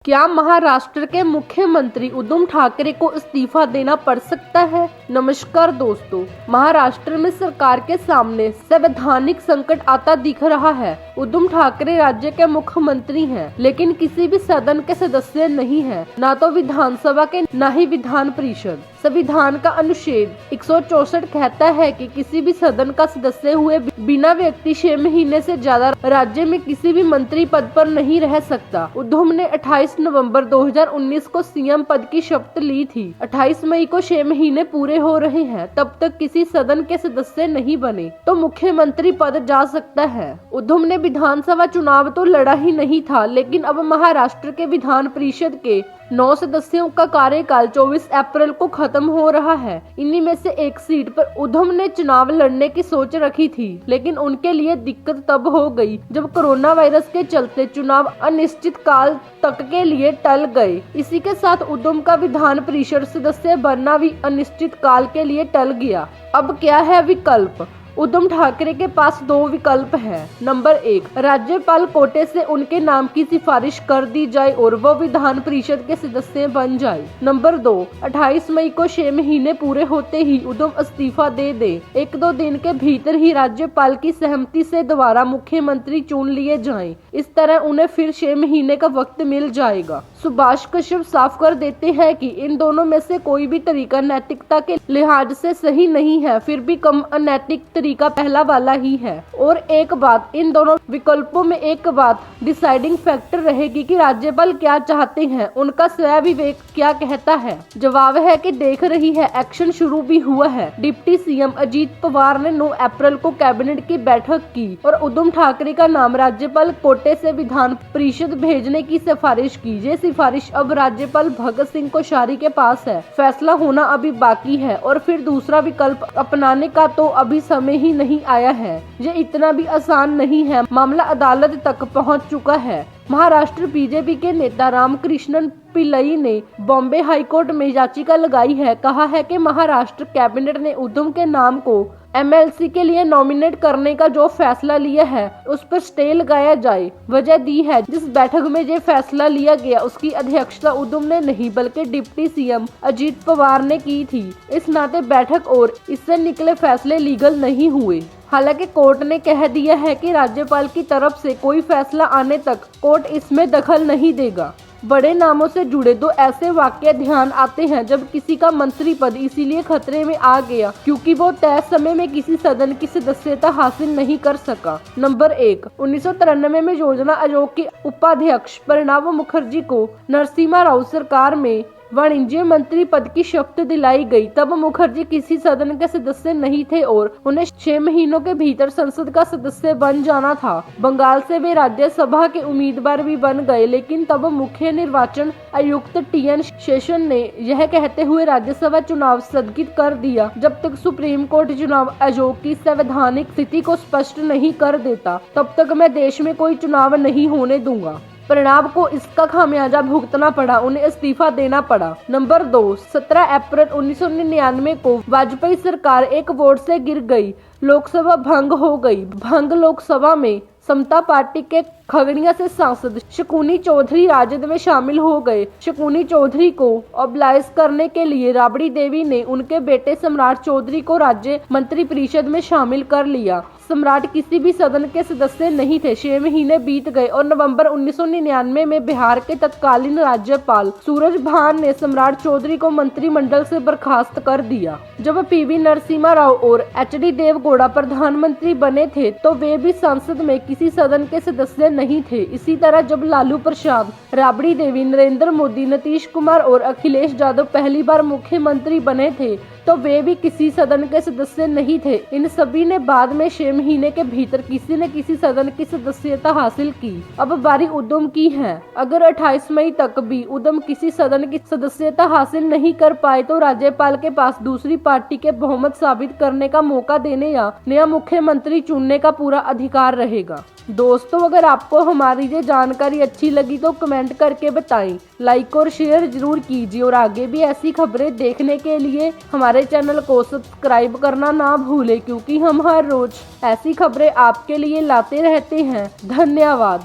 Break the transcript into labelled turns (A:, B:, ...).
A: क्या महाराष्ट्र के मुख्यमंत्री उद्धव ठाकरे को इस्तीफा देना पड़ सकता है? नमस्कार दोस्तों, महाराष्ट्र में सरकार के सामने संवैधानिक संकट आता दिख रहा है। उद्धव ठाकरे राज्य के मुख्यमंत्री हैं, लेकिन किसी भी सदन के सदस्य नहीं हैं, ना तो विधानसभा के ना ही विधान परिषद। संविधान का अनुच्छेद 164 कहता है कि किसी भी सदन का सदस्य हुए बिना व्यक्ति 6 महीने से ज्यादा राज्य में किसी भी मंत्री पद पर नहीं रह सकता। उद्धव ने 28 नवंबर 2019 को सीएम पद की शपथ ली थी। 28 मई को 6 महीने पूरे हो रहे हैं, तब तक किसी सदन के सदस्य नहीं बने तो मुख्यमंत्री पद जा सकता है। उद्धव ने विधानसभा चुनाव तो लड़ा ही नहीं था, लेकिन अब महाराष्ट्र के विधान परिषद के 9 सदस्यों का कार्यकाल 24 अप्रैल को खत्म हो रहा है। इन्हीं में से एक सीट पर उद्धव ने चुनाव लड़ने की सोच रखी थी, लेकिन उनके लिए दिक्कत तब हो गई जब कोरोना वायरस के चलते चुनाव अनिश्चित काल तक के लिए टल गए। इसी के साथ उद्धव का विधान परिषद सदस्य बनना भी अनिश्चित काल के लिए टल गया। अब क्या है विकल्प? उद्धव ठाकरे के पास 2 विकल्प हैं। नंबर 1, राज्यपाल कोटे से उनके नाम की सिफारिश कर दी जाए और वो विधान परिषद के सदस्य बन जाए। नंबर 2, 28 मई को 6 महीने पूरे होते ही उद्धव इस्तीफा दे दे। 1-2 दिन के भीतर ही राज्यपाल की सहमति से दोबारा मुख्यमंत्री चुन लिए जाएं। इस तरह उन्हें फिर 6 महीने का वक्त मिल जाएगा। सुभाष कश्यप साफ कर देते हैं कि इन दोनों में से कोई भी तरीका नैतिकता के लिहाज से सही नहीं है, फिर भी कम अनैतिक तरीका पहला वाला ही है। और एक बात, इन दोनों विकल्पों में एक बात डिसाइडिंग फैक्टर रहेगी कि राज्यपाल क्या चाहते हैं, उनका स्वयं विवेक क्या कहता है। जवाब है कि देख रही है, एक्शन शुरू भी हुआ है। डिप्टी सीएम अजीत पवार ने 9 अप्रैल को कैबिनेट की बैठक की और उद्धव ठाकरे का नाम राज्यपाल कोटे से विधान परिषद भेजने की सिफारिश की। ये सिफारिश अब राज्यपाल भगत सिंह कोश्यारी के पास है। फैसला होना अभी बाकी है और फिर दूसरा विकल्प अपनाने का तो अभी समय ही नहीं आया है। ये इतना भी आसान नहीं है, मामला अदालत तक पहुंच चुका है। महाराष्ट्र बीजेपी के नेता रामकृष्णन पिल्लई ने बॉम्बे हाईकोर्ट में याचिका लगाई है। कहा है कि महाराष्ट्र कैबिनेट ने उद्धव के नाम को एमएलसी के लिए नॉमिनेट करने का जो फैसला लिया है उस पर स्टे लगाया जाए। वजह दी है, जिस बैठक में ये फैसला लिया गया उसकी अध्यक्षता उद्धव ने नहीं बल्कि डिप्टी सीएम अजीत पवार ने की थी। इस नाते बैठक और इससे निकले फैसले लीगल नहीं हुए। हालांकि कोर्ट ने कह दिया है कि राज्यपाल की तरफ से कोई फैसला आने तक कोर्ट इसमें दखल नहीं देगा। बड़े नामों से जुड़े 2 ऐसे वाकये ध्यान आते हैं जब किसी का मंत्री पद इसीलिए खतरे में आ गया क्योंकि वो तय समय में किसी सदन की सदस्यता हासिल नहीं कर सका। नंबर 1, 1993 में योजना आयोग के उपाध्यक्ष प्रणब मुखर्जी को नरसिम्हा राव सरकार में वाणिज्य मंत्री पद की शपथ दिलाई गई। तब मुखर्जी किसी सदन के सदस्य नहीं थे और उन्हें 6 महीनों के भीतर संसद का सदस्य बन जाना था। बंगाल से वे राज्यसभा के उम्मीदवार भी बन गए, लेकिन तब मुख्य निर्वाचन आयुक्त TN शेषन ने यह कहते हुए राज्यसभा चुनाव स्थगित कर दिया जब तक सुप्रीम कोर्ट चुनाव आयोग की संवैधानिक स्थिति को स्पष्ट नहीं कर देता, तब तक मैं देश में कोई चुनाव नहीं होने दूंगा। प्रणब को इसका खामियाजा भुगतना पड़ा, उन्हें इस्तीफा देना पड़ा। नंबर 2, 17 अप्रैल 1999 को वाजपेयी सरकार एक वोट से गिर गई। लोकसभा भंग हो गई। भंग लोकसभा में समता पार्टी के खगड़िया से सांसद शकुनी चौधरी राजद में शामिल हो गए। शकुनी चौधरी को ऑब्लाइज करने के लिए राबड़ी देवी ने उनके बेटे सम्राट चौधरी को राज्य मंत्री परिषद में शामिल कर लिया। सम्राट किसी भी सदन के सदस्य नहीं थे। 6 महीने बीत गए और नवंबर 1999 में बिहार के तत्कालीन राज्यपाल सूरजभान ने सम्राट चौधरी को मंत्रिमंडल से बर्खास्त कर दिया। जब PV नरसिम्हा राव और HD देवगौड़ा प्रधानमंत्री बने थे तो वे भी संसद में किसी सदन के सदस्य नहीं थे। इसी तरह जब लालू प्रसाद, राबड़ी देवी, नरेंद्र मोदी, नीतीश कुमार और अखिलेश यादव पहली बार मुख्यमंत्री बने थे तो वे भी किसी सदन के सदस्य नहीं थे। इन सभी ने बाद में 6 महीने के भीतर किसी न किसी सदन की सदस्यता हासिल की। अब बारी उद्धव की है। अगर 28 मई तक भी उद्धव किसी सदन की सदस्यता हासिल नहीं कर पाए तो राज्यपाल के पास दूसरी पार्टी के बहुमत साबित करने का मौका देने या नया मुख्यमंत्री चुनने का पूरा अधिकार रहेगा। दोस्तों, अगर आपको हमारी ये जानकारी अच्छी लगी तो कमेंट करके बताएं, लाइक और शेयर जरूर कीजिए और आगे भी ऐसी खबरें देखने के लिए हमारे चैनल को सब्सक्राइब करना ना भूलें, क्योंकि हम हर रोज ऐसी खबरें आपके लिए लाते रहते हैं। धन्यवाद।